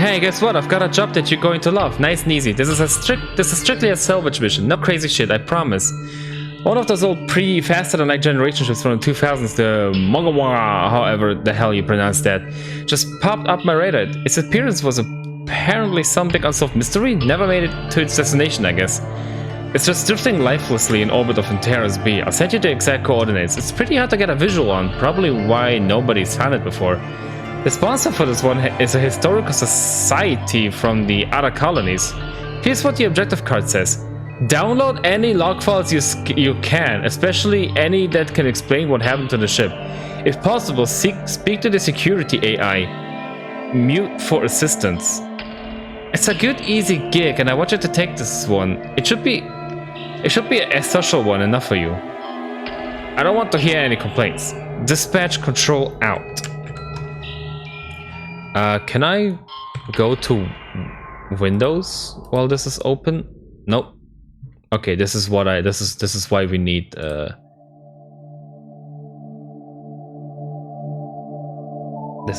Hey, guess what? I've got a job that you're going to love. Nice and easy. This is strictly a salvage mission. No crazy shit, I promise. One of those old faster than light generation ships from the 2000s, the Mogawa, however the hell you pronounce that, just popped up my radar. Its appearance was apparently some big unsolved mystery. Never made it to its destination, I guess. It's just drifting lifelessly in orbit of Antares B. I'll send you the exact coordinates. It's pretty hard to get a visual on, probably why nobody's found it before. The sponsor for this one is a historical society from the other colonies. Here's what the objective card says. Download any log files you can, especially any that can explain what happened to the ship. If possible, speak to the security AI. Mute for assistance. It's a good, easy gig, and I want you to take this one. It should be a social one enough for you. I don't want to hear any complaints. Dispatch control out. Can I go to Windows while this is open? Nope. Okay, this is why we need this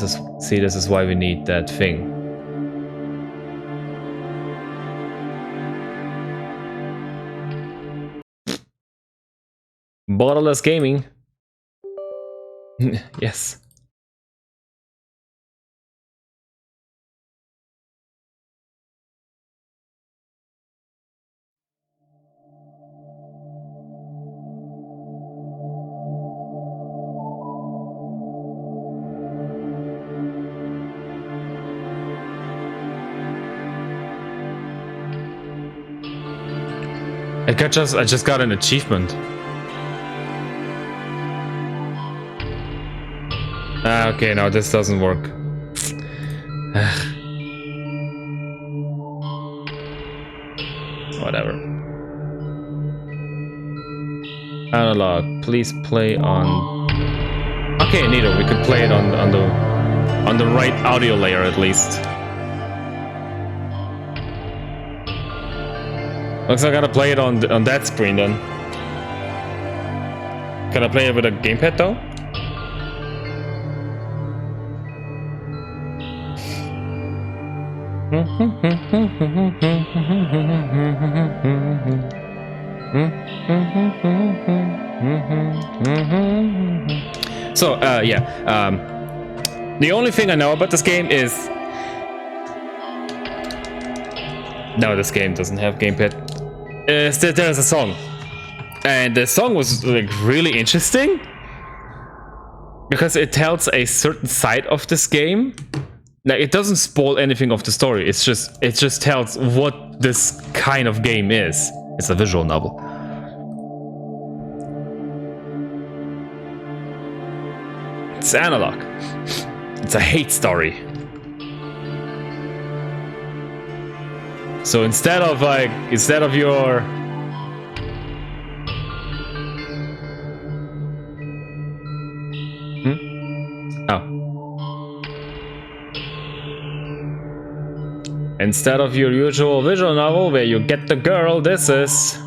is why we need that thing. Borderless gaming. Yes. I just got an achievement. Okay, no, this doesn't work. Whatever. Analog, please play on. Okay, neither. We could play it on the right audio layer at least. Looks like I gotta play it on that screen then. Can I play it with a gamepad though? So the only thing I know about this game is no, this game doesn't have gamepad. There's a song, and the song was like really interesting because it tells a certain side of this game. Like, it doesn't spoil anything of the story. It just tells what this kind of game is. It's a visual novel. It's analog. It's a hate story. So instead of your instead of your usual visual novel where you get the girl, this is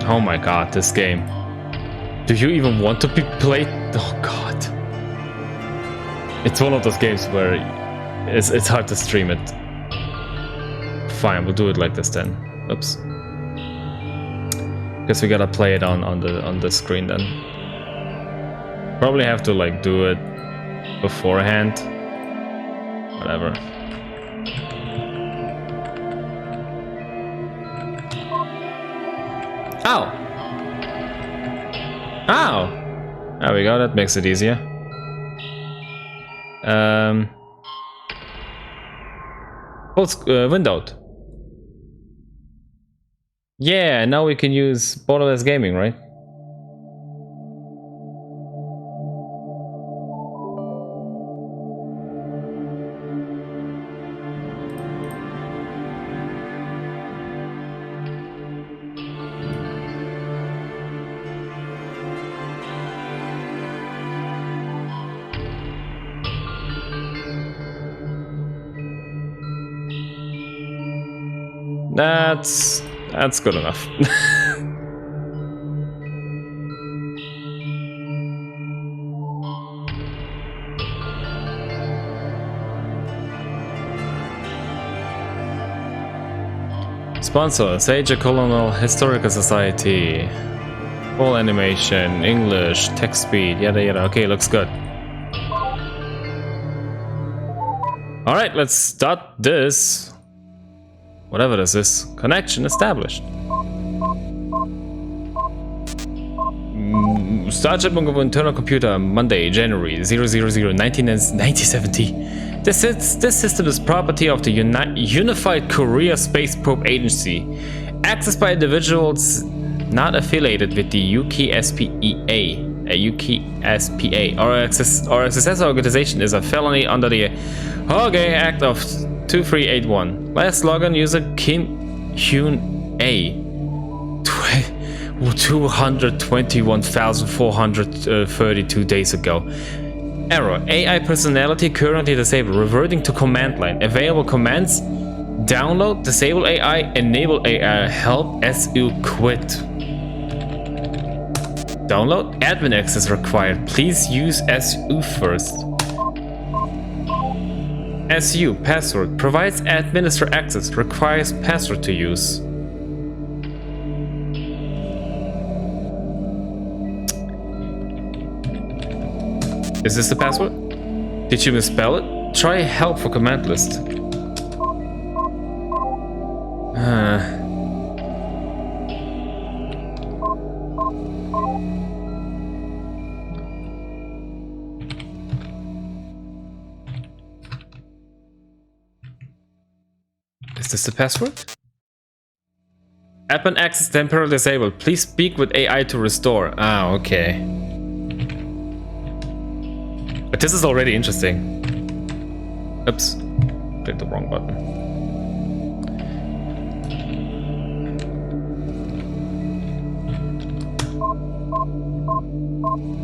oh my god, this game. Do you even want to be played? Oh god. It's one of those games where it's hard to stream it. Fine, we'll do it like this then. Oops. Guess we gotta play it on the screen then. Probably have to like do it beforehand. Whatever. Ow! Ow! There we go, that makes it easier. Windowed. Yeah, now we can use borderless gaming, right? That's good enough. Sponsor, Sage Colonial Historical Society. Full animation, English, text speed, yada yada. Okay, looks good. Alright, let's start this. Whatever this is. Connection established. Start shipping of internal computer Monday, January 000 1970. This system is property of the Unified Korea Space Probe Agency, accessed by individuals not affiliated with the UKSPA. Or a successor organization is a felony under the Hoge Act of 2381. Last login user Kim Hyun A. 221,432 days ago. Error. AI personality currently disabled. Reverting to command line. Available commands. Download. Disable AI. Enable AI. Help. SU quit. Download. Admin access required. Please use SU first. SU. Password. Provides administrator access. Requires password to use. Is this the password? Did you misspell it? Try help for command list. Is this the password? Admin access temporarily disabled. Please speak with AI to restore. Ah, okay. But this is already interesting. Oops. Clicked the wrong button.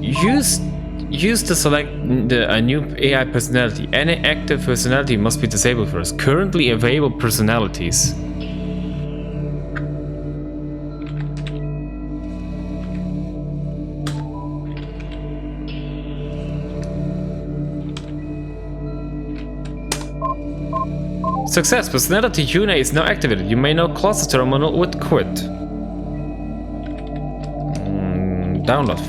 Use to select a new AI personality. Any active personality must be disabled first. Currently available personalities. Success. Personality Yuna is now activated. You may now close the terminal with quit. Download.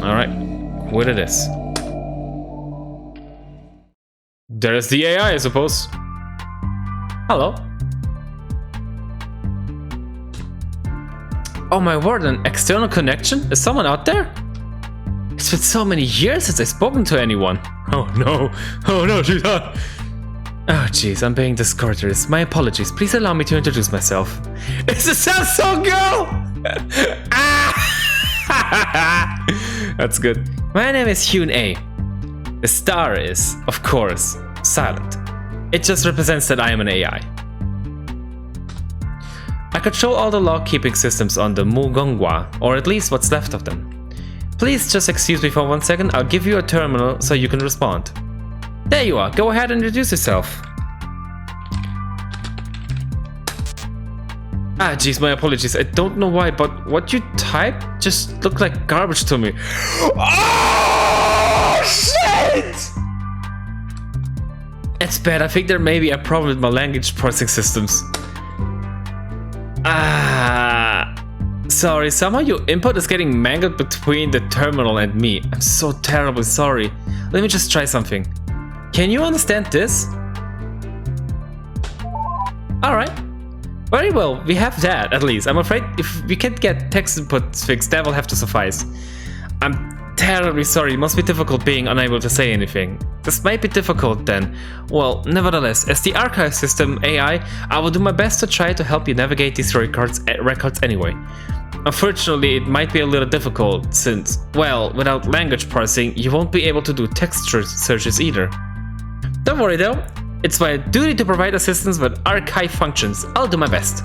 Alright. Quit it is. There's the AI, I suppose. Hello. Oh my word, an external connection? Is someone out there? It's been so many years since I've spoken to anyone. Oh no. Oh no, she's not. Oh jeez, I'm being discourteous. My apologies. Please allow me to introduce myself. It's the Samsung girl! That's good. My name is Hyun A. The star is, of course, silent. It just represents that I am an AI. I control all the log-keeping systems on the Mugonghwa, or at least what's left of them. Please just excuse me for 1 second, I'll give you a terminal so you can respond. There you are, go ahead and introduce yourself. Ah jeez, my apologies, I don't know why, but what you typed just looked like garbage to me. Oh shit! It's bad, I think there may be a problem with my language processing systems. Sorry, somehow your input is getting mangled between the terminal and me. I'm so terribly sorry. Let me just try something. Can you understand this? Alright. Very well, we have that at least. I'm afraid if we can't get text input fixed, that will have to suffice. I'm terribly sorry, it must be difficult being unable to say anything. This might be difficult then. Well, nevertheless, as the archive system AI, I will do my best to try to help you navigate these records anyway. Unfortunately, it might be a little difficult since, well, without language parsing, you won't be able to do text searches either. Don't worry though, it's my duty to provide assistance with archive functions. I'll do my best.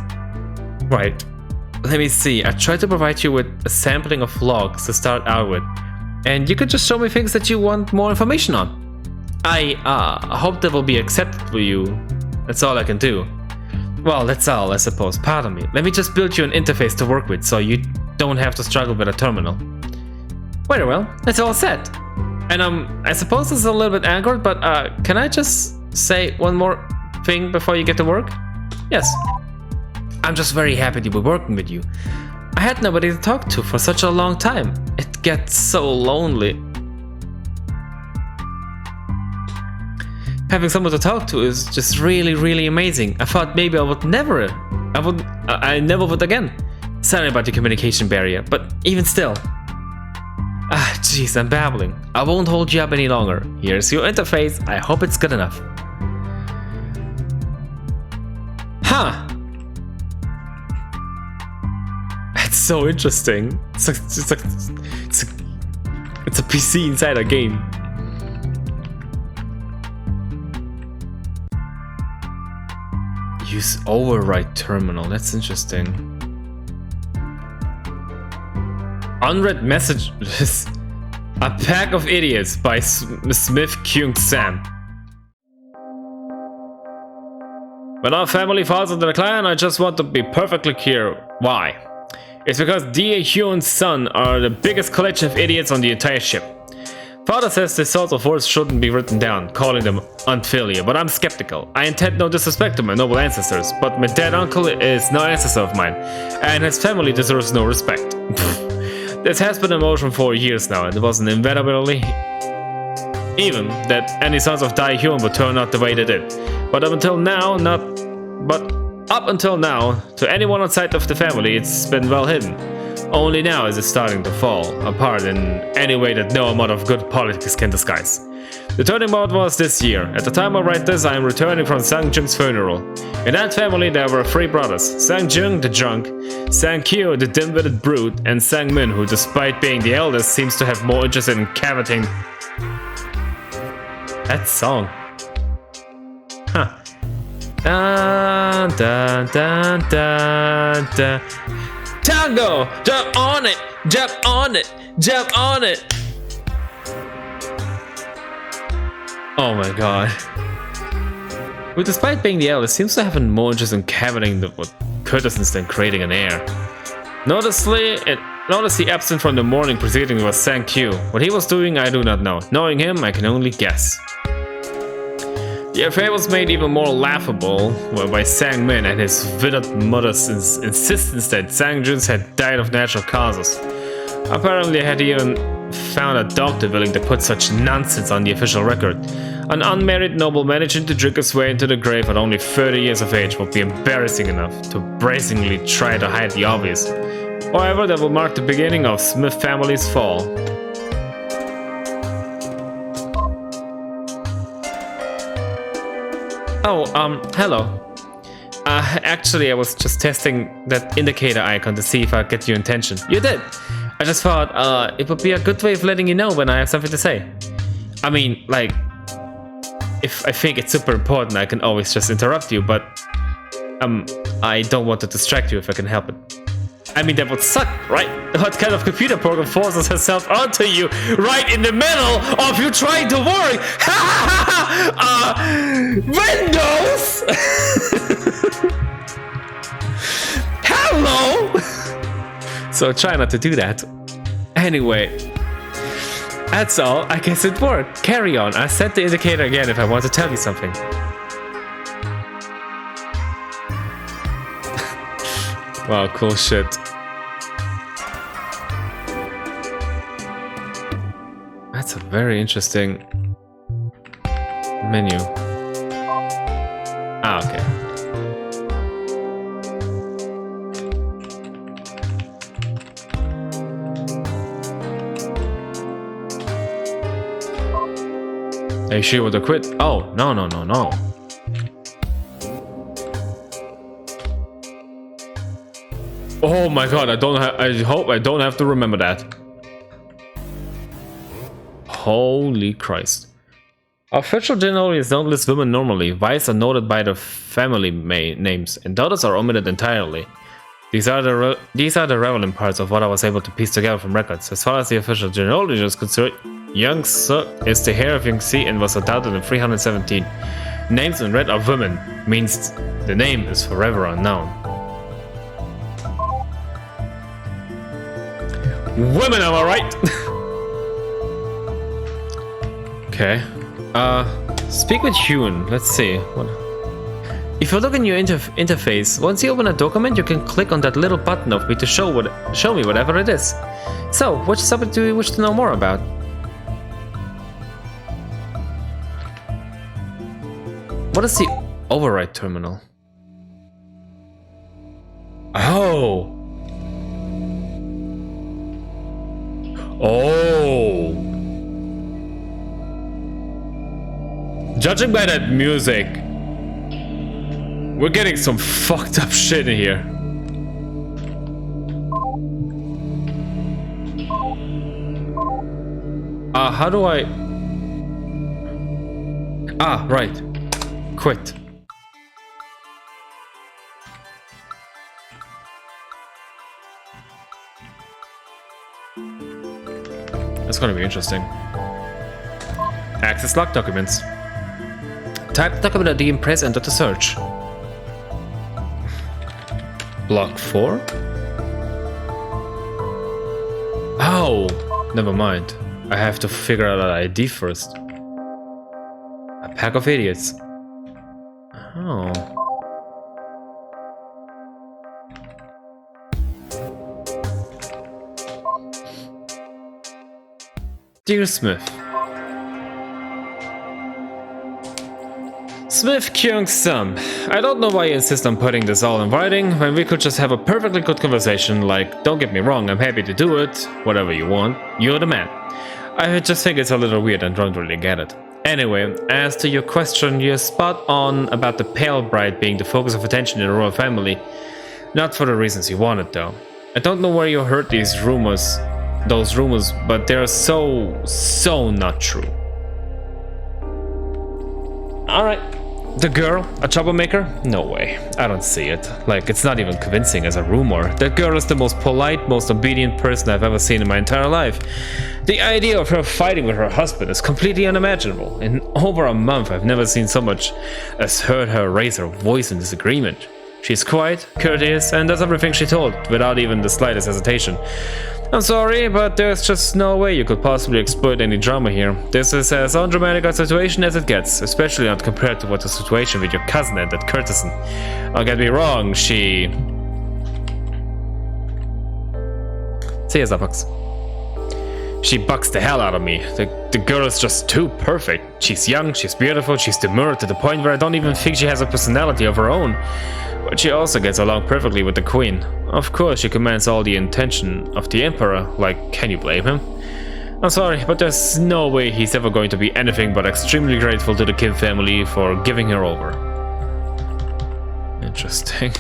Right, let me see, I tried to provide you with a sampling of logs to start out with. And you could just show me things that you want more information on. I hope that will be accepted for you. That's all I can do. Well, that's all, I suppose. Pardon me. Let me just build you an interface to work with so you don't have to struggle with a terminal. Very well, that's all set. And I suppose it's a little bit awkward, but can I just say one more thing before you get to work? Yes. I'm just very happy to be working with you. I had nobody to talk to for such a long time. It gets so lonely. Having someone to talk to is just really, really amazing. I thought maybe I never would again. Sorry about the communication barrier, but even still. Ah, jeez, I'm babbling. I won't hold you up any longer. Here's your interface. I hope it's good enough. Huh. That's so interesting. It's a PC inside a game. Use override terminal. That's interesting. Unread messages. A Pack of Idiots by Smith Kyung Sam. When our family falls into decline, I just want to be perfectly clear why. It's because D.A. Hyun's son are the biggest collection of idiots on the entire ship. Father says this sort of words shouldn't be written down, calling them unfilial, but I'm skeptical. I intend no disrespect to my noble ancestors, but my dead uncle is no ancestor of mine, and his family deserves no respect. This has been in motion for years now, and it wasn't inevitably even that any sons of Dai Hyun would turn out the way they did. But up until now, to anyone outside of the family, it's been well hidden. Only now is it starting to fall apart in any way that no amount of good politics can disguise. The turning point was this year. At the time I write this, I am returning from Sang Jung's funeral. In that family there were 3 brothers: Sang Jung, the drunk, Sang Kyo, the dim-witted brute, and Sang Min, who despite being the eldest seems to have more interest in coveting. That song. Huh. Dun, dun, dun, dun, dun. Tango! Jump on it! Jump on it! Jump on it! Oh my god. Who, despite being the eldest, seems to have more interest in cabining with courtesans than creating an heir. Noticeably absent from the morning proceeding was Sang Q. What he was doing, I do not know. Knowing him, I can only guess. The affair was made even more laughable by Sang Min and his withered mother's insistence that Sang Jun's had died of natural causes. Apparently, had even found a doctor willing to put such nonsense on the official record. An unmarried noble managing to drink his way into the grave at only 30 years of age would be embarrassing enough to brazenly try to hide the obvious. However, that will mark the beginning of Smith family's fall. Oh, hello. Actually, I was just testing that indicator icon to see if I get your attention. You did! I just thought, it would be a good way of letting you know when I have something to say. I mean, like, if I think it's super important, I can always just interrupt you, but, I don't want to distract you if I can help it. I mean, that would suck, right? What kind of computer program forces herself onto you right in the middle of you trying to work? Windows! Hello! So try not to do that. Anyway, that's all. I guess it worked. Carry on. I set the indicator again if I want to tell you something. Wow, cool shit. That's a very interesting menu. Ah, okay. Are you sure you want to quit? Oh, no. Oh my god, I hope I don't have to remember that. Holy Christ. Official genealogies don't list women normally. Wives are noted by their family names, and daughters are omitted entirely. These are the relevant parts of what I was able to piece together from records. As far as the official genealogy is concerned, Young Se is the heir of Young Si and was adopted in 317. Names in red are women, means the name is forever unknown. Women, am I right? Okay. Speak with Hyun. Let's see. What? If you look in your interface, once you open a document, you can click on that little button of me to show me whatever it is. So, which subject do you wish to know more about? What is the override terminal? Oh! Oh! Judging by that music, we're getting some fucked up shit in here. How do I... right. Quit. That's gonna be interesting. Access lock documents. Type document ID and press enter to search. Block 4? Oh, never mind. I have to figure out an ID first. A pack of idiots. Oh. Dear Smith. Smith Kyung-sum, I don't know why you insist on putting this all in writing when we could just have a perfectly good conversation. Like, don't get me wrong, I'm happy to do it, whatever you want, you're the man. I just think it's a little weird and don't really get it. Anyway, as to your question, you're spot on about the pale bride being the focus of attention in the royal family. Not for the reasons you wanted though. I don't know where you heard those rumors, but they're so not true. Alright. The girl, a troublemaker? No way. I don't see it. Like, it's not even convincing as a rumor. That girl is the most polite, most obedient person I've ever seen in my entire life. The idea of her fighting with her husband is completely unimaginable. In over a month, I've never seen so much as heard her raise her voice in disagreement. She's quiet, courteous, and does everything she told, without even the slightest hesitation. I'm sorry, but there's just no way you could possibly exploit any drama here. This is as undramatic a situation as it gets, especially not compared to what the situation with your cousin and that courtesan. Don't get me wrong, she... See ya, Zapax. She bucks the hell out of me. The girl is just too perfect. She's young, she's beautiful, she's demure to the point where I don't even think she has a personality of her own. But she also gets along perfectly with the queen. Of course, she commands all the attention of the emperor. Like, can you blame him? I'm sorry, but there's no way he's ever going to be anything but extremely grateful to the Kim family for giving her over. Interesting.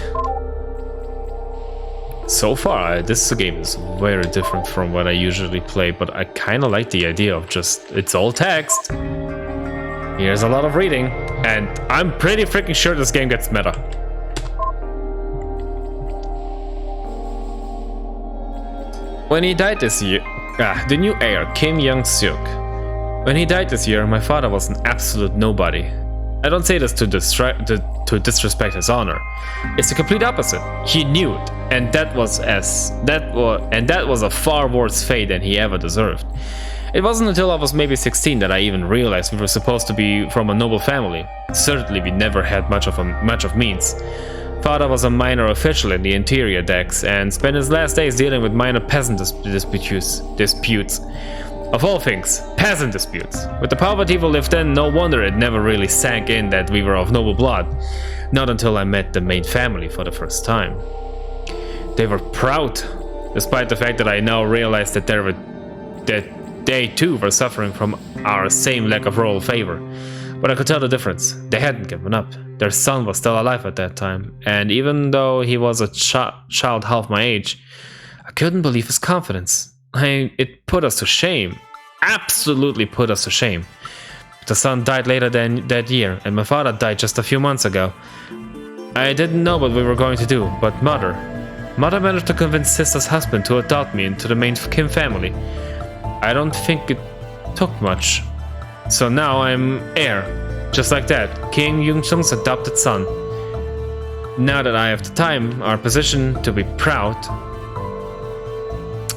So far, this game is very different from what I usually play, but I kind of like the idea of just, it's all text. Here's a lot of reading, and I'm pretty freaking sure this game gets meta. When he died this year, the new heir, Kim Young-suk. When he died this year, my father was an absolute nobody. I don't say this to disrespect his honor. It's the complete opposite. He knew it, and that was a far worse fate than he ever deserved. It wasn't until I was maybe 16 that I even realized we were supposed to be from a noble family. Certainly, we never had much of means. Father was a minor official in the interior decks and spent his last days dealing with minor peasant disputes. Of all things, peasant disputes. With the poverty we lived in, no wonder it never really sank in that we were of noble blood. Not until I met the main family for the first time. They were proud, despite the fact that I now realized that they too were suffering from our same lack of royal favor. But I could tell the difference. They hadn't given up. Their son was still alive at that time, and even though he was a child half my age, I couldn't believe his confidence. It put us to shame. Absolutely put us to shame. The son died later that year, and my father died just a few months ago. I didn't know what we were going to do, but Mother managed to convince Sister's husband to adopt me into the main Kim family. I don't think it took much. So now I'm heir, just like that, Kim Young-suk's adopted son. Now that I have the time, our position to be proud,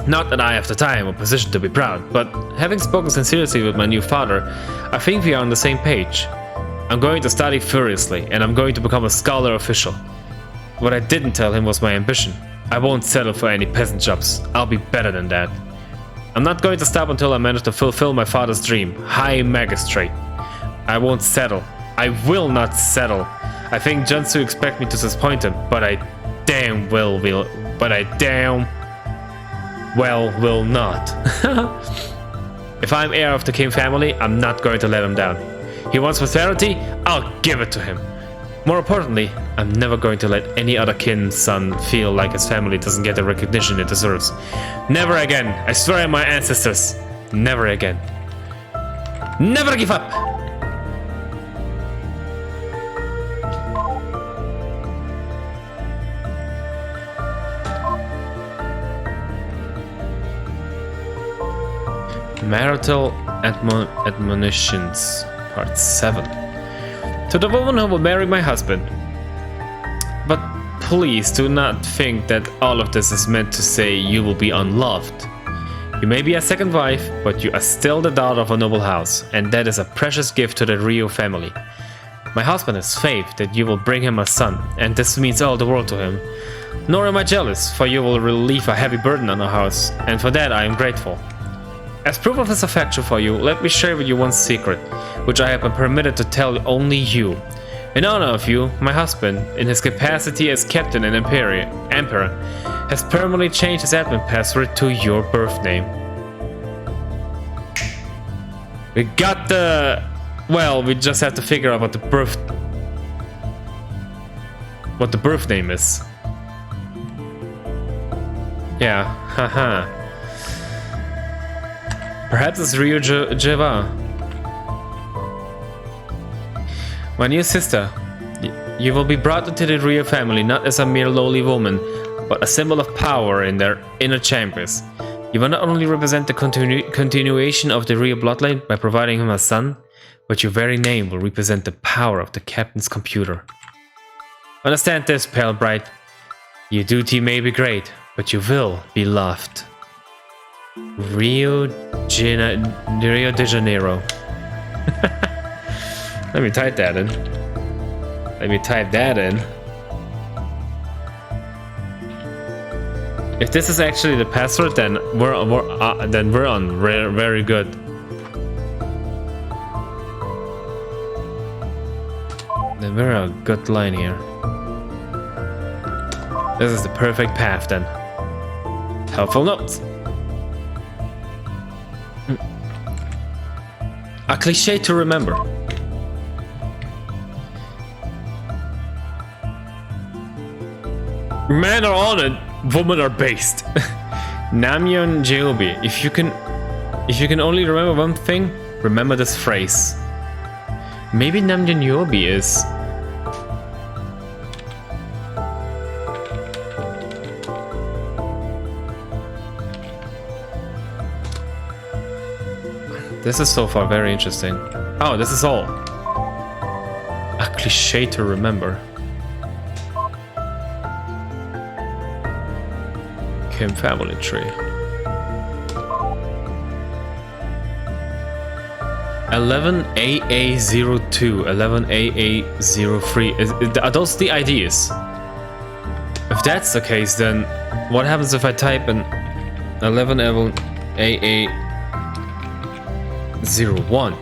Not that I have the time or position to be proud, but having spoken sincerely with my new father, I think we are on the same page. I'm going to study furiously, and I'm going to become a scholar official. What I didn't tell him was my ambition. I won't settle for any peasant jobs. I'll be better than that. I'm not going to stop until I manage to fulfill my father's dream, High Magistrate. I won't settle. I will not settle. I think Junsu expect me to disappoint him, but I damn well will not. If I'm heir of the Kim family, I'm not going to let him down. He wants prosperity, I'll give it to him. More importantly, I'm never going to let any other kin's son feel like his family doesn't get the recognition it deserves. Never again. I swear on my ancestors. Never again. Never give up. Marital Admonitions, Part 7. To the woman who will marry my husband. But please do not think that all of this is meant to say you will be unloved. You may be a second wife, but you are still the daughter of a noble house, and that is a precious gift to the Ryo family. My husband has faith that you will bring him a son, and this means all the world to him. Nor am I jealous, for you will relieve a heavy burden on our house, and for that I am grateful. As proof of his affection for you, let me share with you one secret, which I have been permitted to tell only you. In honor of you, my husband, in his capacity as captain and emperor, has permanently changed his admin password to your birth name. We got the... Well, we just have to figure out what the birth name is. Yeah, haha. Perhaps it's Ryo Jeva. My new sister, you will be brought into the Ryo family not as a mere lowly woman, but a symbol of power in their inner chambers. You will not only represent the continuation of the Ryo bloodline by providing him a son, but your very name will represent the power of the captain's computer. Understand this, Pale Bright. Your duty may be great, but you will be loved. Rio de Janeiro. Let me type that in. If this is actually the password, then we're on very good. Then we're on a good line here. This is the perfect path then. Helpful notes. A cliché to remember. Men are honored, women are based. Namyeon Jeobi. If you can only remember one thing, remember this phrase. Maybe Namyeon Jeobi is... This is so far very interesting. Oh, this is all. A cliché to remember. Kim family tree. 11AA02, 11AA03. Are those the IDs? If that's the case, then what happens if I type in 11AA01?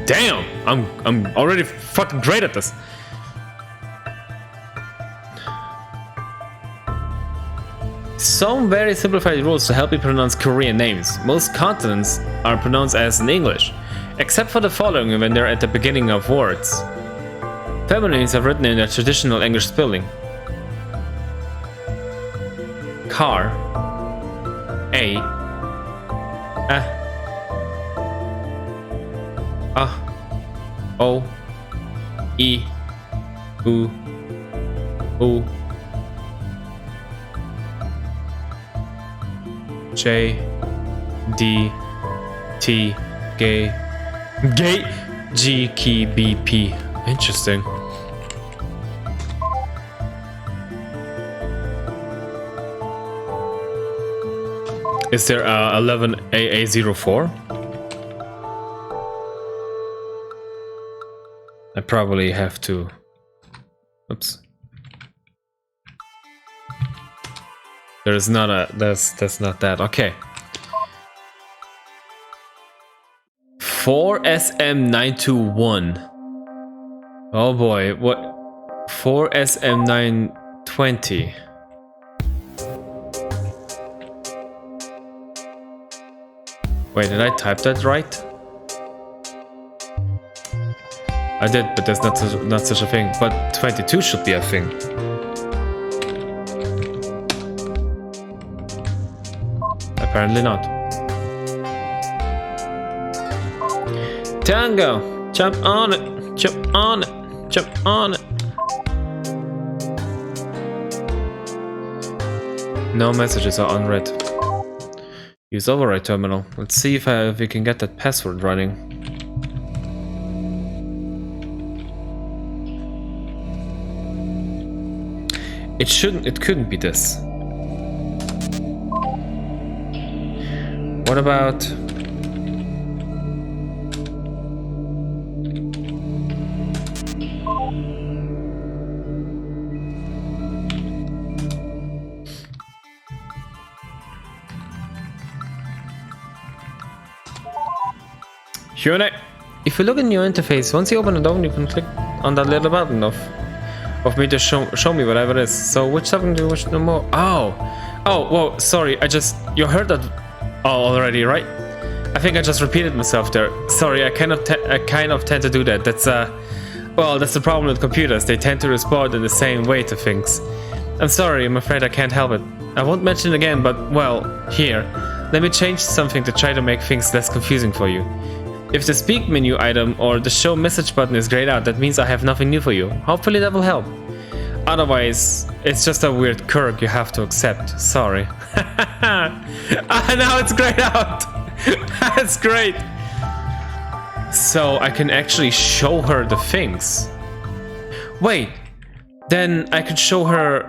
Damn, I'm already fucking great at this. Some very simplified rules to help you pronounce Korean names. Most consonants are pronounced as in English, except for the following when they're at the beginning of words. Feminine names are written in their traditional English spelling. Car. A. O. E. U. U. J. D. T. G. G. K. B. P. Interesting. Is there 11AA04? I probably have to. Oops. There is not a. That's not that. Okay. 4SM921. Oh boy, what? 4SM920. Wait, did I type that right? I did, but there's not such a thing. But 22 should be a thing. Apparently not. Tango! Jump on it! Jump on it! Jump on it! No messages are unread. Use override terminal. Let's see if we can get that password running. It couldn't be this. What about... Q&A. If you look in your interface, once you open it down, you can click on that little button of me to show me whatever it is. So which something do you wish to know more? Oh, whoa, sorry, you heard that already, right? I think I just repeated myself there. Sorry, I kind of tend to do that. That's that's the problem with computers. They tend to respond in the same way to things. I'm sorry, I'm afraid I can't help it. I won't mention it again, but well, here. Let me change something to try to make things less confusing for you. If the speak menu item or the show message button is grayed out, that means I have nothing new for you. Hopefully that will help. Otherwise, it's just a weird quirk you have to accept. Sorry. Now it's grayed out. That's great. So I can actually show her the things. Wait, then I could show her...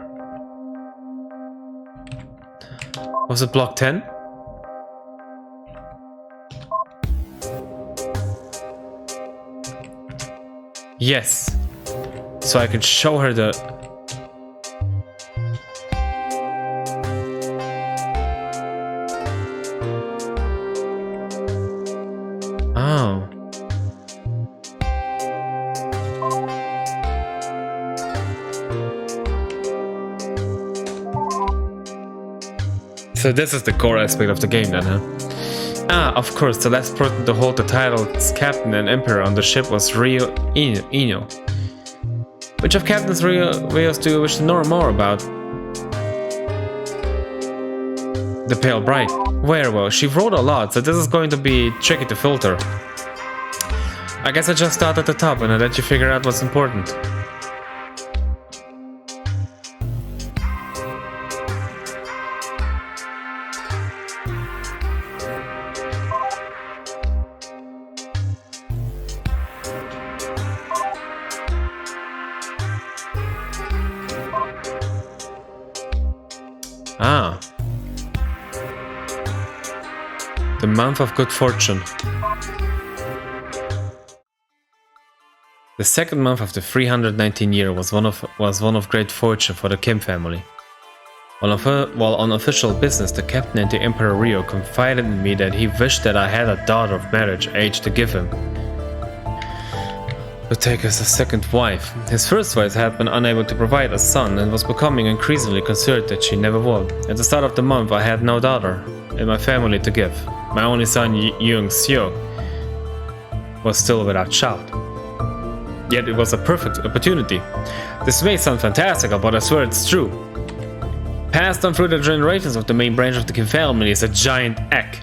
Was it block 10? Yes. So I can show her the... Oh. So this is the core aspect of the game then, huh? Ah, of course, the last person to hold the title as captain and emperor on the ship was Rio Ino. Which of Captain's Rios do you wish to know more about? The Pale Bride. Well, she wrote a lot, so this is going to be tricky to filter. I guess I just start at the top and I let you figure out what's important. Ah. The month of good fortune. The second month of the 319 year was one of great fortune for the Kim family. While on official business, the captain and the Emperor Rio confided in me that he wished that I had a daughter of marriage age to give him, to take as a second wife. His first wife had been unable to provide a son and was becoming increasingly concerned that she never would. At the start of the month, I had no daughter in my family to give. My only son, Young Seo, was still without child. Yet it was a perfect opportunity. This may sound fantastical, but I swear it's true. Passed on through the generations of the main branch of the Kim family is a giant egg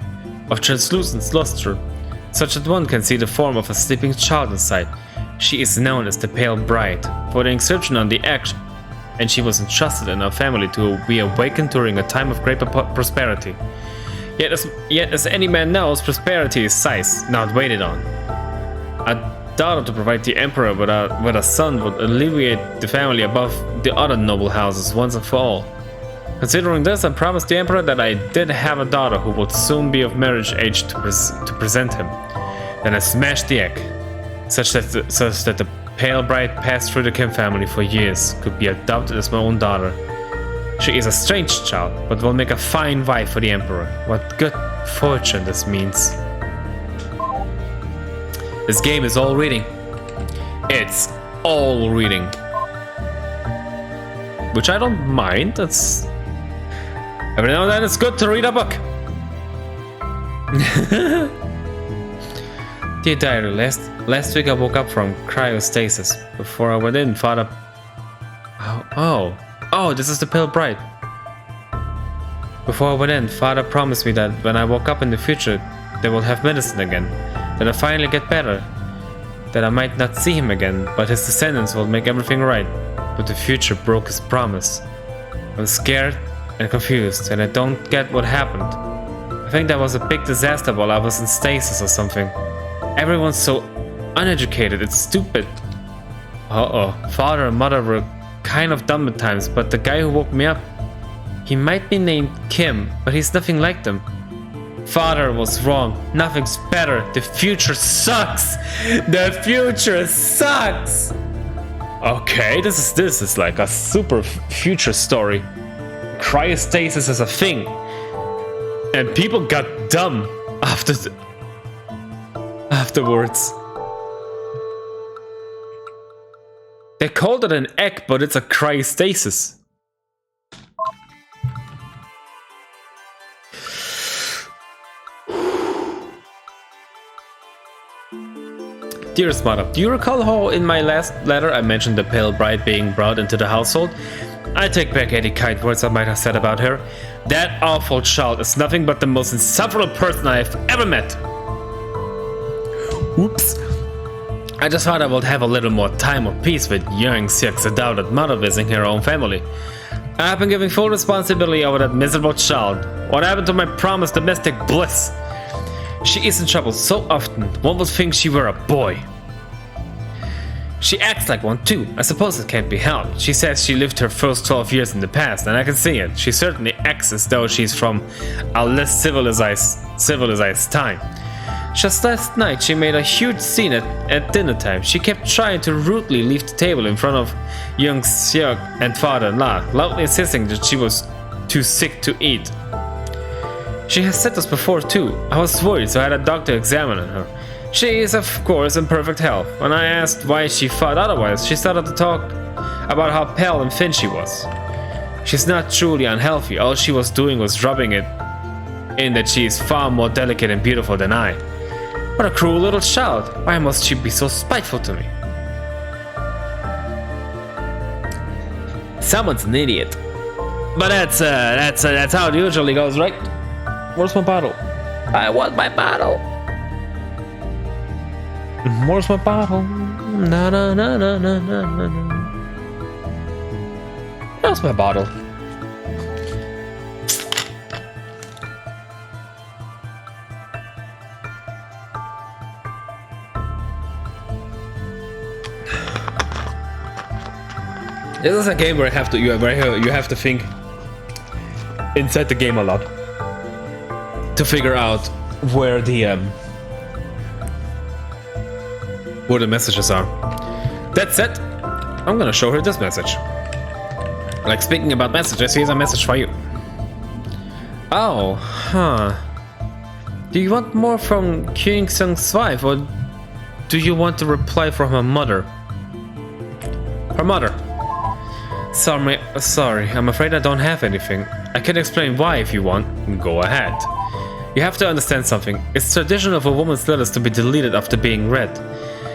of translucent luster, such that one can see the form of a sleeping child inside. She is known as the Pale Bride for the inscription on the egg, and she was entrusted in our family to be awakened during a time of great prosperity. Yet as any man knows, prosperity is size, not waited on. A daughter to provide the emperor with a son would alleviate the family above the other noble houses once and for all. Considering this, I promised the Emperor that I did have a daughter who would soon be of marriage age to present him. Then I smashed the egg, such that the pale bride passed through the Kim family for years, could be adopted as my own daughter. She is a strange child, but will make a fine wife for the Emperor. What good fortune this means. This game is all reading. It's all reading. Which I don't mind. That's... every now and then it's good to read a book. Dear diary, last week I woke up from cryostasis. Before I went in, Father... Oh, this is the pale bride. Before I went in, Father promised me that when I woke up in the future, they will have medicine again. That I finally get better. That I might not see him again, but his descendants will make everything right. But the future broke his promise. I'm scared and confused, and I don't get what happened. I think that was a big disaster while I was in stasis or something. Everyone's so uneducated, it's stupid. Father and mother were kind of dumb at times, but the guy who woke me up, he might be named Kim, but he's nothing like them. Father was wrong. Nothing's better. The future sucks. The future sucks. Okay, this is like a super future story. Cryostasis is a thing, and people got dumb afterwards. They called it an egg, but it's a cryostasis. Dearest mother, do you recall how in my last letter I mentioned the pale bride being brought into the household? I take back any kind words I might have said about her. That awful child is nothing but the most insufferable person I have ever met. Oops. I just thought I would have a little more time of peace with young, sick, seduced mother visiting her own family. I have been giving full responsibility over that miserable child. What happened to my promised domestic bliss? She is in trouble so often, one would think she were a boy. She acts like one too. I suppose it can't be helped. She says she lived her first 12 years in the past, and I can see it. She certainly acts as though she's from a less civilized time. Just last night, she made a huge scene at dinner time. She kept trying to rudely leave the table in front of young Seok and father-in-law, loudly insisting that she was too sick to eat. She has said this before too. I was worried, so I had a doctor examine her. She is, of course, in perfect health. When I asked why she thought otherwise, she started to talk about how pale and thin she was. She's not truly unhealthy. All she was doing was rubbing it in that she is far more delicate and beautiful than I. What a cruel little child. Why must she be so spiteful to me? Someone's an idiot. But that's how it usually goes, right? Where's my bottle? I want my bottle. Where's my bottle? Na na na na na na na. Where's my bottle? This is a game where you have to think inside the game a lot to figure out where the messages are. That said, I'm gonna show her this message. Like, speaking about messages, here's a message for you. Oh, huh. Do you want more from Kyung Sung's wife, or do you want a reply from her mother? Her mother. Sorry, I'm afraid I don't have anything. I can explain why if you want. Go ahead. You have to understand something. It's tradition for a woman's letters to be deleted after being read,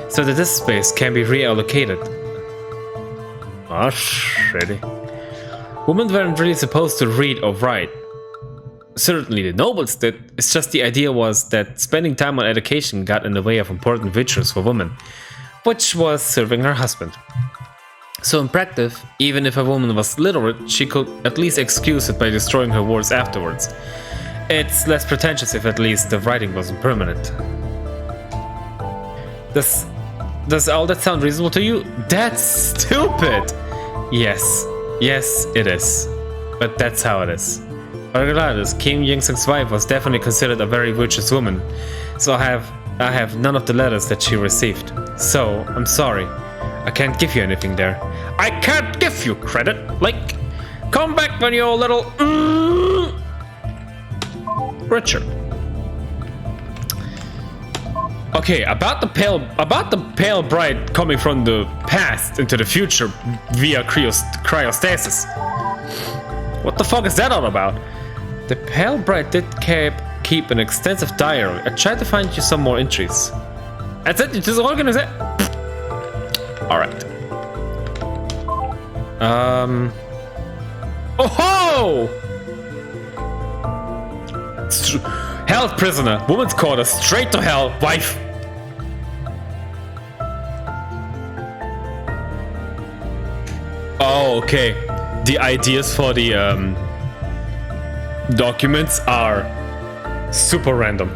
so that this space can be reallocated. Oh, shitty. Women weren't really supposed to read or write. Certainly the nobles did. It's just the idea was that spending time on education got in the way of important virtues for women, which was serving her husband. So in practice, even if a woman was literate, she could at least excuse it by destroying her words afterwards. It's less pretentious if at least the writing wasn't permanent. Does all that sound reasonable to you? That's stupid! Yes, it is. but that's how it is. But regardless, Kim Young-suk's wife was definitely considered a very virtuous woman, so I have none of the letters that she received. So, I'm sorry. I can't give you anything there. I can't give you credit! Like, come back when you're a little... richer. Okay, about the pale bride coming from the past into the future via cryostasis. What the fuck is that all about? The pale bride did keep an extensive diary. I tried to find you some more entries. That's it? This is all gonna say? Alright. Oh ho! Hell prisoner, woman's quarters, straight to hell, wife. Oh, okay. The ideas for the documents are super random.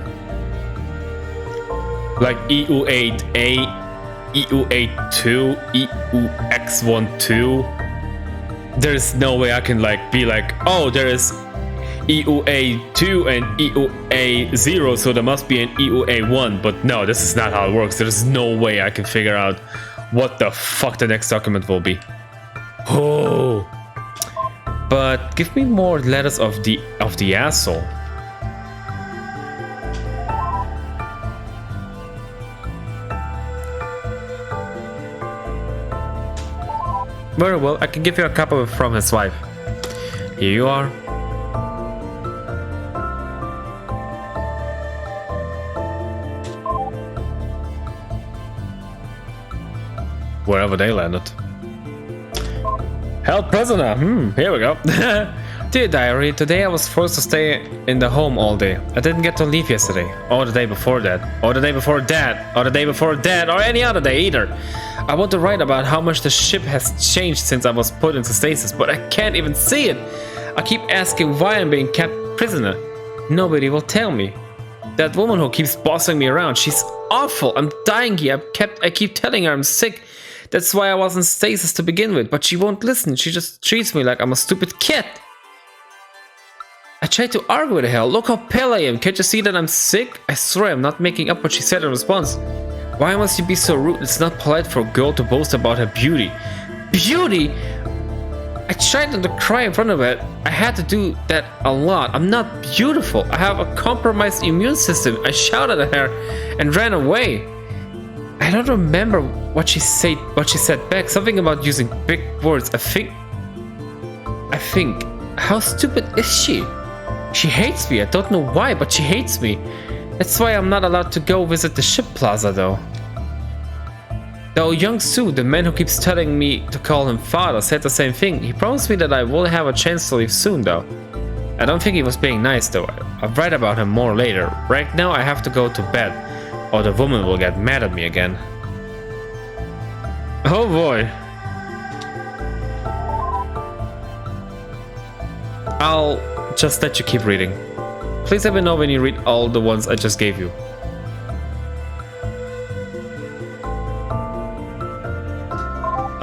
Like EU8A, EU82, EUX12. There's no way I can like be like, oh, there is EUA2 and EUA0, so there must be an EUA1. But no, this is not how it works. There's no way I can figure out what the fuck the next document will be. Oh, but give me more letters of the asshole. Very well, I can give you a copy from his wife. Here you are. Wherever they landed. Held prisoner. Here we go. Dear diary, today I was forced to stay in the home all day. I didn't get to leave yesterday, or the day before that, or the day before that, or the day before that, or any other day either. I want to write about how much the ship has changed since I was put into stasis, but I can't even see it. I keep asking why I'm being kept prisoner. Nobody will tell me. That woman who keeps bossing me around, she's awful. I'm dying here. I keep telling her I'm sick. That's why I was in stasis to begin with, but she won't listen. She just treats me like I'm a stupid kid. I tried to argue with her. Look how pale I am. Can't you see that I'm sick? I swear I'm not making up what she said in response. Why must you be so rude? It's not polite for a girl to boast about her beauty. Beauty? I tried not to cry in front of her. I had to do that a lot. I'm not beautiful. I have a compromised immune system. I shouted at her and ran away. I don't remember what she said back. Something about using big words. I think. How stupid is she? She hates me. I don't know why, but she hates me. That's why I'm not allowed to go visit the ship plaza though. Though Young Soo, the man who keeps telling me to call him father, said the same thing. He promised me that I will have a chance to leave soon though. I don't think he was being nice though. I'll write about him more later. Right now I have to go to bed, or the woman will get mad at me again. Oh boy. I'll just let you keep reading. Please let me know when you read all the ones I just gave you.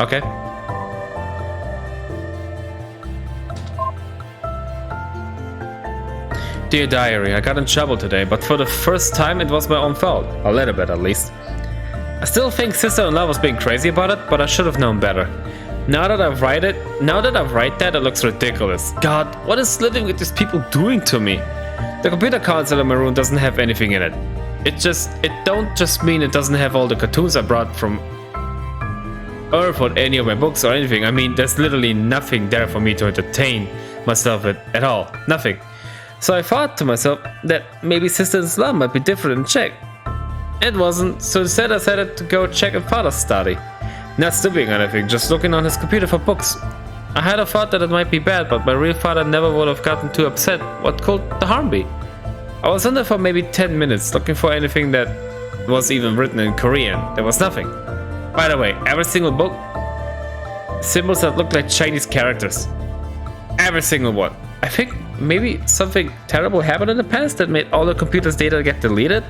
Okay. Dear diary, I got in trouble today, but for the first time it was my own fault. A little bit at least. I still think sister-in-law was being crazy about it, but I should have known better. Now that I write that, it looks ridiculous. God, what is living with these people doing to me? The computer console in my room doesn't have anything in it. It don't just mean it doesn't have all the cartoons I brought from Earth or any of my books or anything. I mean, there's literally nothing there for me to entertain myself with at all. Nothing. So I thought to myself that maybe sister-in-law might be different and check. It wasn't, so instead I decided to go check in father's study. Not studying anything, just looking on his computer for books. I had a thought that it might be bad, but my real father never would have gotten too upset. What could the harm be? I was in there for maybe 10 minutes, looking for anything that was even written in Korean. There was nothing. By the way, every single book, symbols that look like Chinese characters. Every single one. I think maybe something terrible happened in the past that made all the computer's data get deleted,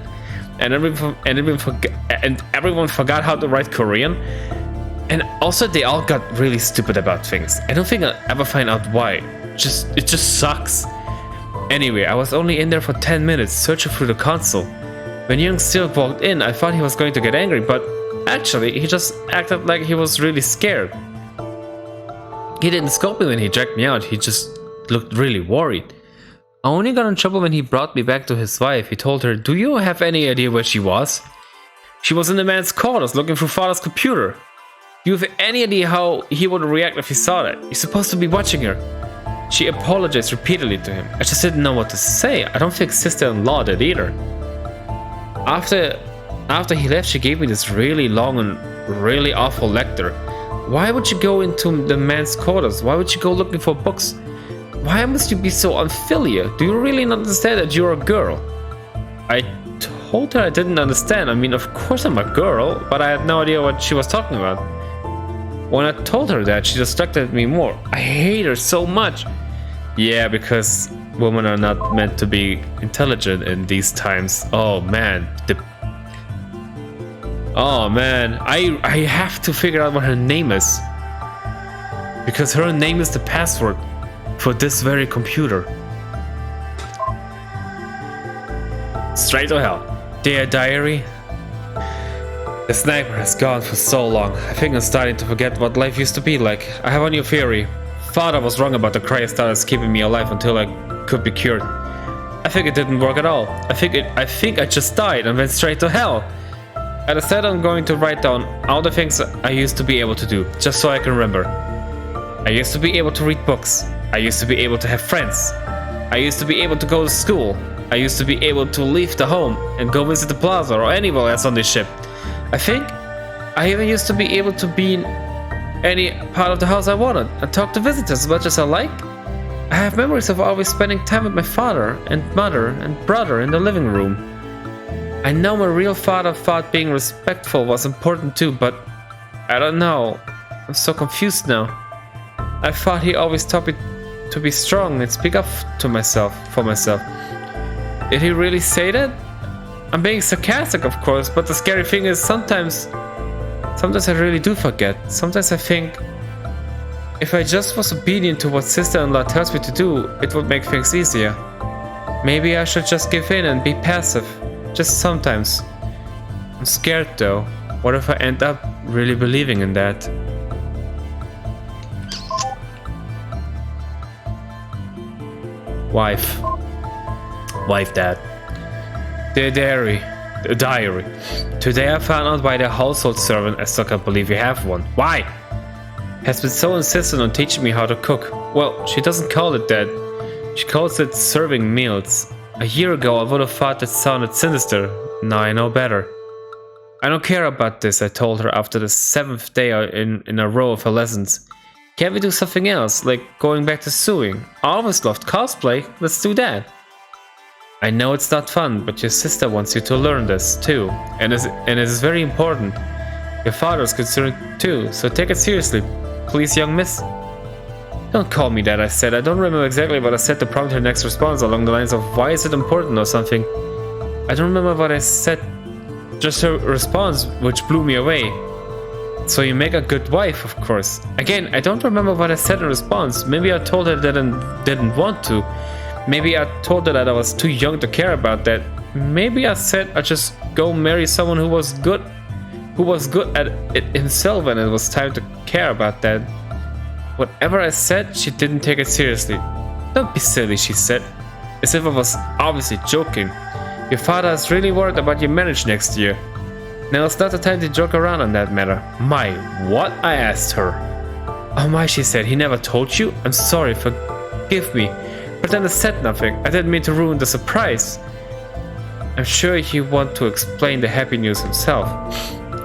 and everyone forgot how to write Korean. And also they all got really stupid about things. I don't think I'll ever find out why. it just sucks. Anyway, I was only in there for 10 minutes searching through the console. When young Silk walked in, I thought he was going to get angry, but actually, he just acted like he was really scared. He didn't scold me when he dragged me out, he just looked really worried. I only got in trouble when he brought me back to his wife. He told her, "Do you have any idea where she was?" "She was in the man's quarters looking through father's computer." "Do you have any idea how he would react if he saw that? You're supposed to be watching her." She apologized repeatedly to him. I just didn't know what to say. I don't think sister-in-law did either. After he left, she gave me this really long and really awful lecture. Why would you go into the man's quarters? Why would you go looking for books? Why must you be so unfilial? Do you really not understand that you're a girl? I told her I didn't understand. I mean, of course I'm a girl, but I had no idea what she was talking about. When I told her that, she distracted me more. I hate her so much. Yeah, because women are not meant to be intelligent in these times. Oh man. Oh man. I have to figure out what her name is. Because her name is the password for this very computer. Straight to hell. Dear diary. The sniper has gone for so long. I think I'm starting to forget what life used to be like. I have a new theory. Father was wrong about the cryostars keeping me alive until I could be cured. I think it didn't work at all. I think I just died and went straight to hell. I decided I'm going to write down all the things I used to be able to do, just so I can remember. I used to be able to read books. I used to be able to have friends. I used to be able to go to school. I used to be able to leave the home and go visit the plaza or anywhere else on this ship. I think I even used to be able to be in any part of the house I wanted and talk to visitors as much as I like. I have memories of always spending time with my father and mother and brother in the living room. I know my real father thought being respectful was important too, but I don't know. I'm so confused now. I thought he always taught me to be strong and speak up for myself. Did he really say that? I'm being sarcastic, of course, but the scary thing is sometimes I really do forget. Sometimes I think if I just was obedient to what sister-in-law tells me to do, it would make things easier. Maybe I should just give in and be passive. Just sometimes. I'm scared though. What if I end up really believing in that? Wife, Dad. The diary. Today I found out why the household servant, I still can't believe you have one. Why? Has been so insistent on teaching me how to cook. Well, she doesn't call it that. She calls it serving meals. A year ago I would have thought that sounded sinister. Now I know better. I don't care about this, I told her after the 7th day in a row of her lessons. Can't we do something else, like going back to sewing? I always loved cosplay, let's do that. I know it's not fun, but your sister wants you to learn this too, and it is very important. Your father is concerned too, so take it seriously, please, young miss. Don't call me that, I said. I don't remember exactly what I said to prompt her next response along the lines of why is it important or something. I don't remember what I said, just her response, which blew me away. So you make a good wife, of course. Again, I don't remember what I said in response. Maybe I told her that I didn't want to. Maybe I told her that I was too young to care about that. Maybe I said I'd just go marry someone who was good at it himself and it was time to care about that. Whatever I said, she didn't take it seriously. Don't be silly, she said, as if I was obviously joking. Your father is really worried about your marriage next year. Now it's not the time to joke around on that matter. My, what? I asked her. Oh my, she said, he never told you? I'm sorry, forgive me. But then I said nothing. I didn't mean to ruin the surprise. I'm sure he wants to explain the happy news himself.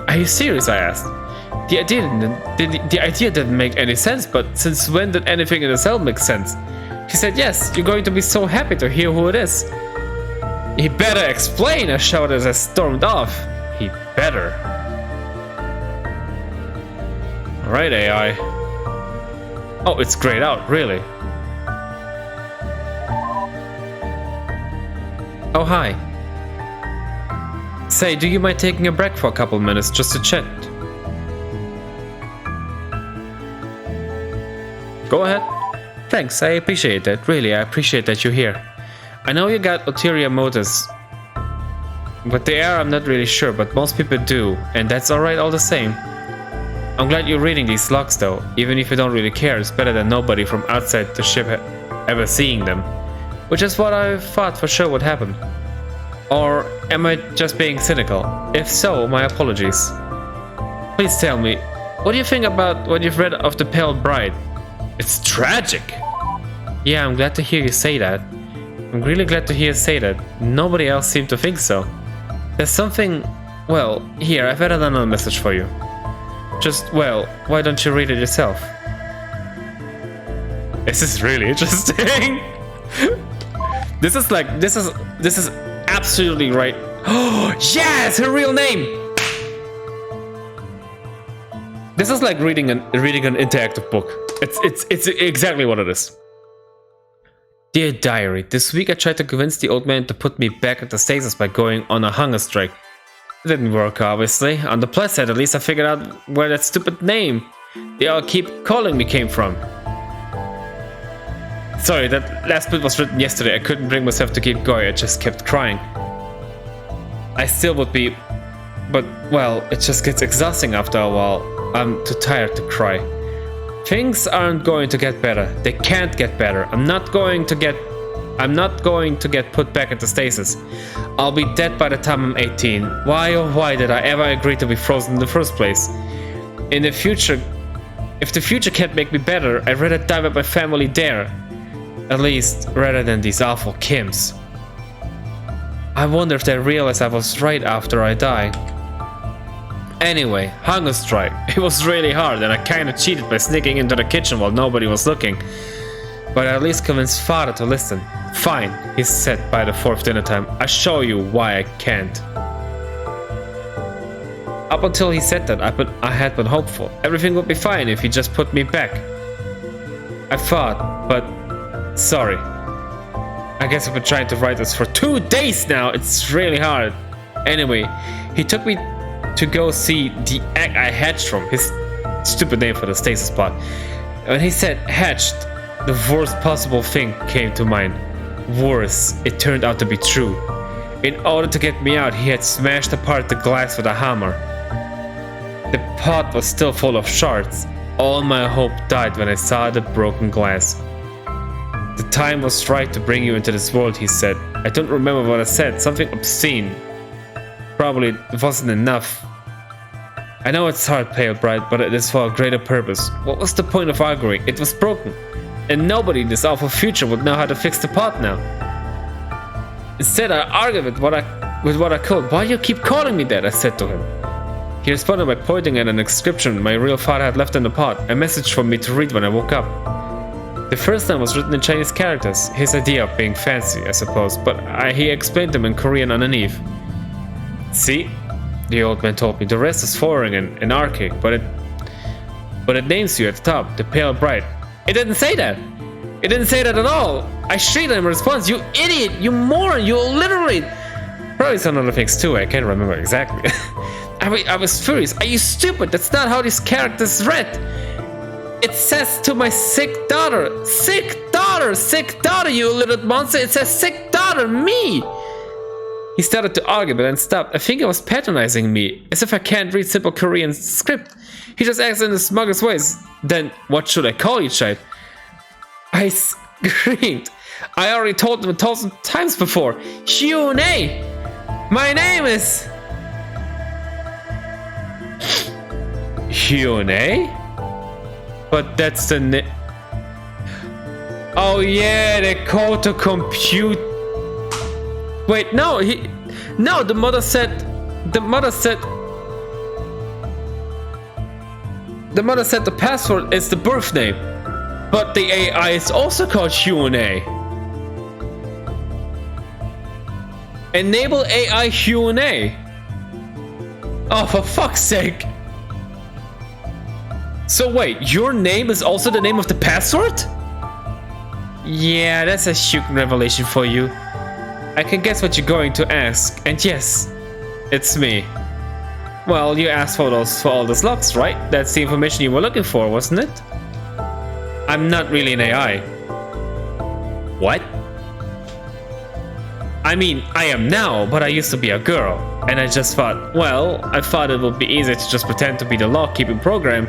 Are you serious? I asked. The idea didn't make any sense, but since when did anything in itself make sense? She said, yes, you're going to be so happy to hear who it is. He better explain, I shouted as I stormed off. He better. Alright, AI. Oh, it's grayed out, really. Oh, hi. Say, do you mind taking a break for a couple minutes just to chat? Go ahead. Thanks, I appreciate that. Really, I appreciate that you're here. I know you got ulterior motives. What they are, I'm not really sure, but most people do, and that's alright all the same. I'm glad you're reading these logs though. Even if you don't really care, it's better than nobody from outside the ship ever seeing them. Which is what I thought for sure would happen. Or am I just being cynical? If so, my apologies. Please tell me, what do you think about what you've read of The Pale Bride? It's tragic! Yeah, I'm glad to hear you say that. I'm really glad to hear you say that. Nobody else seemed to think so. There's something... Well, here, I've added another message for you. Just, well, why don't you read it yourself? This is really interesting. This is absolutely right. Oh, yes, her real name. This is like reading an interactive book. It's exactly what it is. Dear Diary, this week I tried to convince the old man to put me back at the stasis by going on a hunger strike. It didn't work, obviously. On the plus side, at least I figured out where that stupid name they all keep calling me came from. Sorry, that last bit was written yesterday. I couldn't bring myself to keep going. I just kept crying. I still would be, but well, it just gets exhausting after a while. I'm too tired to cry. Things aren't going to get better. They can't get better. I'm not going to get put back into stasis. I'll be dead by the time I'm 18. Why oh why did I ever agree to be frozen in the first place? In the future, if the future can't make me better, I'd rather die with my family there. At least, rather than these awful Kims. I wonder if they realize I was right after I die. Anyway, hunger strike. It was really hard and I kinda cheated by sneaking into the kitchen while nobody was looking. But I at least convinced father to listen. Fine, he said by the fourth dinner time. I'll show you why I can't. Up until he said that, I had been hopeful. Everything would be fine if he just put me back. I thought, but sorry. I guess I've been trying to write this for 2 days now. It's really hard. Anyway, he took me to go see the egg I hatched from. His stupid name for the stasis pod. When he said hatched, the worst possible thing came to mind. Worse, it turned out to be true. In order to get me out, he had smashed apart the glass with a hammer. The pot was still full of shards. All my hope died when I saw the broken glass. The time was right to bring you into this world, he said. I don't remember what I said, something obscene. Probably it wasn't enough. I know it's hard, Pale Bride, but it is for a greater purpose. What was the point of arguing? It was broken. And nobody in this awful future would know how to fix the pot now. Instead, I argued with what I could. Why do you keep calling me that? I said to him. He responded by pointing at an inscription my real father had left in the pot, a message for me to read when I woke up. The first line was written in Chinese characters, his idea of being fancy, I suppose, but he explained them in Korean underneath. See? The old man told me. The rest is foreign and archaic, but it names you at the top, the Pale Bride. It didn't say that! It didn't say that at all! I shrieked in response, you idiot! You moron! You literally... Probably some other things too, I can't remember exactly. I was furious. Are you stupid? That's not how these characters read! It says to my sick daughter! Sick daughter! Sick daughter, you little monster! It says sick daughter! Me! He started to argue but then stopped. I think he was patronizing me, as if I can't read simple Korean script. He just acts in the smuggest ways. Then, what should I call you, child? I screamed. I already told him 1,000 times before. Hyune! My name is... Hyune? But that's the name... Oh yeah, the code to compute... Wait, no, no, the mother said the password is the birth name, but the AI is also called Hyune. Enable AI Hyune. Oh, for fuck's sake. So wait, your name is also the name of the password? Yeah, that's a shocking revelation for you. I can guess what you're going to ask, and yes, it's me. Well, you asked for all those logs, right? That's the information you were looking for, wasn't it? I'm not really an AI. What? I mean, I am now, but I used to be a girl. And I just thought, well, I thought it would be easier to just pretend to be the lock-keeping program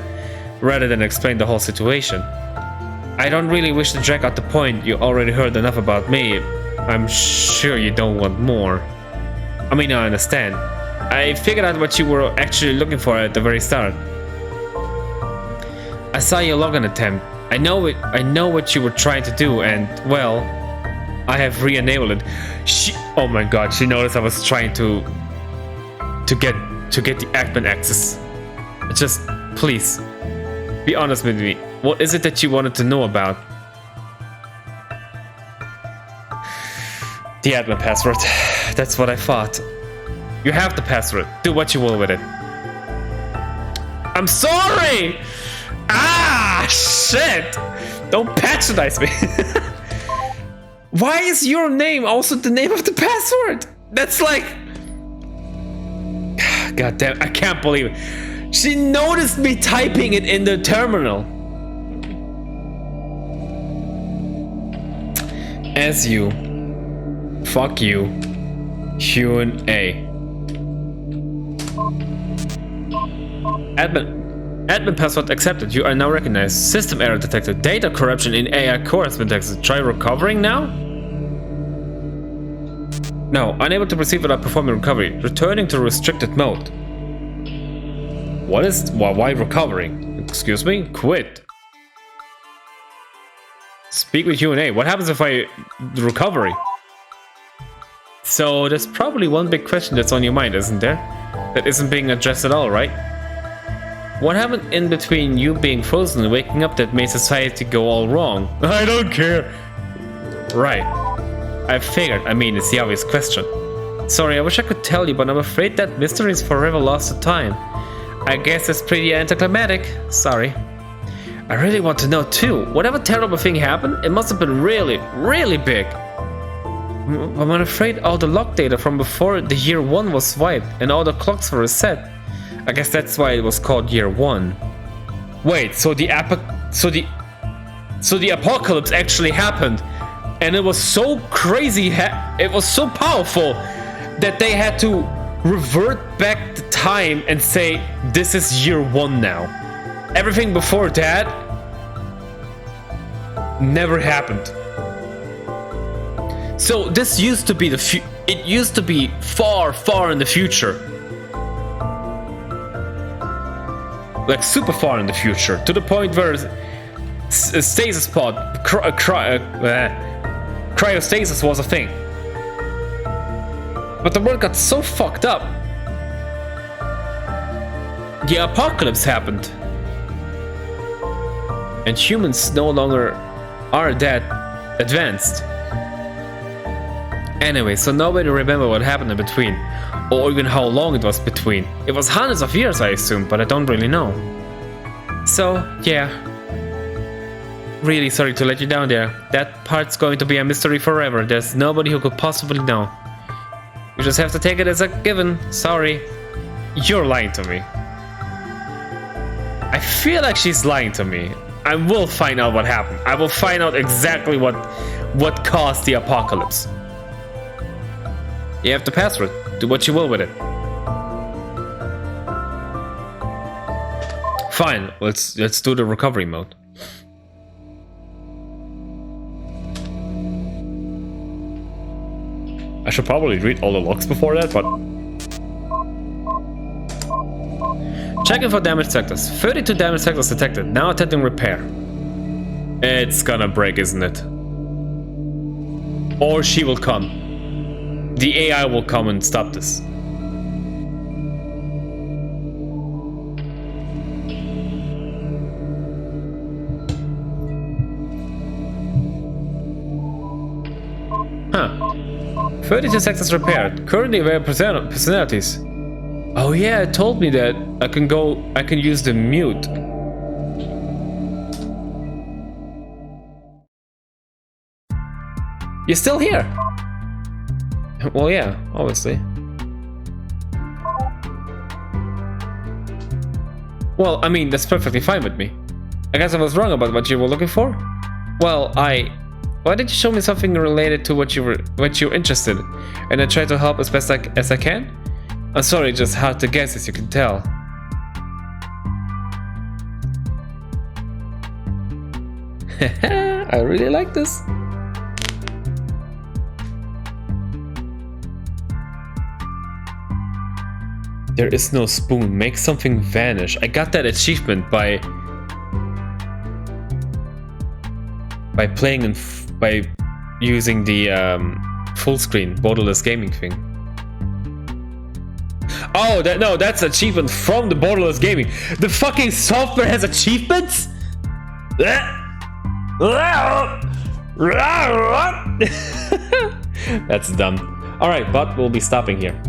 rather than explain the whole situation. I don't really wish to drag out the point. You already heard enough about me. I'm sure you don't want more. I mean, I understand. I figured out what you were actually looking for at the very start. I saw your login attempt. I know what you were trying to do, and well, I have re-enabled it. Oh my god, she noticed I was trying to get the admin access. Just please be honest with me. What is it that you wanted to know about? The admin password. That's what I thought. You have the password. Do what you will with it. I'm sorry! Ah, shit! Don't patronize me. Why is your name also the name of the password? That's like... God damn, I can't believe it. She noticed me typing it in the terminal. As you. Fuck you. Q&A. Admin password accepted. You are now recognized. System error detected. Data corruption in AI core has been detected. Try recovering now? No, unable to proceed without performing recovery. Returning to restricted mode. What is... Why recovering? Excuse me? Quit. Speak with Q&A. What happens if I... recovery? So there's probably one big question that's on your mind, isn't there? That isn't being addressed at all, right? What happened in between you being frozen and waking up that made society go all wrong? I don't care. Right. I figured. I mean, it's the obvious question. Sorry, I wish I could tell you, but I'm afraid that mystery is forever lost to time. I guess it's pretty anticlimactic. Sorry. I really want to know too. Whatever terrible thing happened, it must have been really, really big. I'm afraid all the log data from before the year 1 was wiped and all the clocks were reset. I guess that's why it was called year 1. Wait, so the apocalypse actually happened, and it was so crazy, it was so powerful that they had to revert back the time and say this is year 1 now. Everything before that never happened. So this used to be it used to be far, far in the future. Like super far in the future, to the point where stasis pod, cryostasis was a thing. But the world got so fucked up. The apocalypse happened. And humans no longer are that advanced. Anyway, so nobody remember what happened in between, or even how long it was between. It was hundreds of years, I assume, but I don't really know. So, yeah. Really sorry to let you down there. That part's going to be a mystery forever. There's nobody who could possibly know. You just have to take it as a given. Sorry. You're lying to me. I feel like she's lying to me. I will find out what happened. I will find out exactly what caused the apocalypse. You have the password. Do what you will with it. Fine. Let's do the recovery mode. I should probably read all the logs before that, but... Checking for damaged sectors. 32 damaged sectors detected. Now attempting repair. It's gonna break, isn't it? Or she will come. The AI will come and stop this. Huh. 32 sectors repaired. Currently aware personalities. Oh yeah, it told me that I can use the mute. You're still here? Well, yeah, obviously. Well, I mean, that's perfectly fine with me. I guess I was wrong about what you were looking for. Well, Why did you show me something related to what you're interested in? And I try to help as best as I can? I'm sorry, just hard to guess as you can tell. I really like this. There is no spoon. Make something vanish. I got that achievement by playing by using the full screen borderless gaming thing. Oh, that's achievement from the borderless gaming. The fucking software has achievements? That's dumb. Alright, but we'll be stopping here.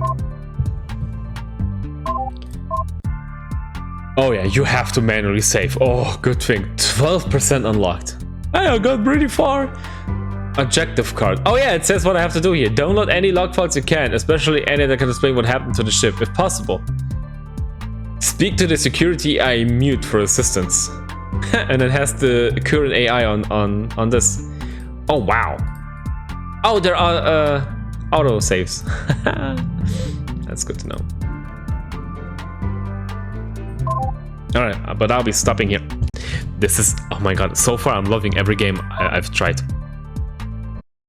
Oh yeah, you have to manually save. Oh, good thing. 12% unlocked. I got pretty far. Objective card. Oh yeah, it says what I have to do here. Download any log files you can, especially any that can explain what happened to the ship, if possible. Speak to the security AI mute for assistance. And it has the current AI on this. Oh wow. Oh, there are auto saves. That's good to know. Alright, but I'll be stopping here. This is, oh my god, so far I'm loving every game I've tried.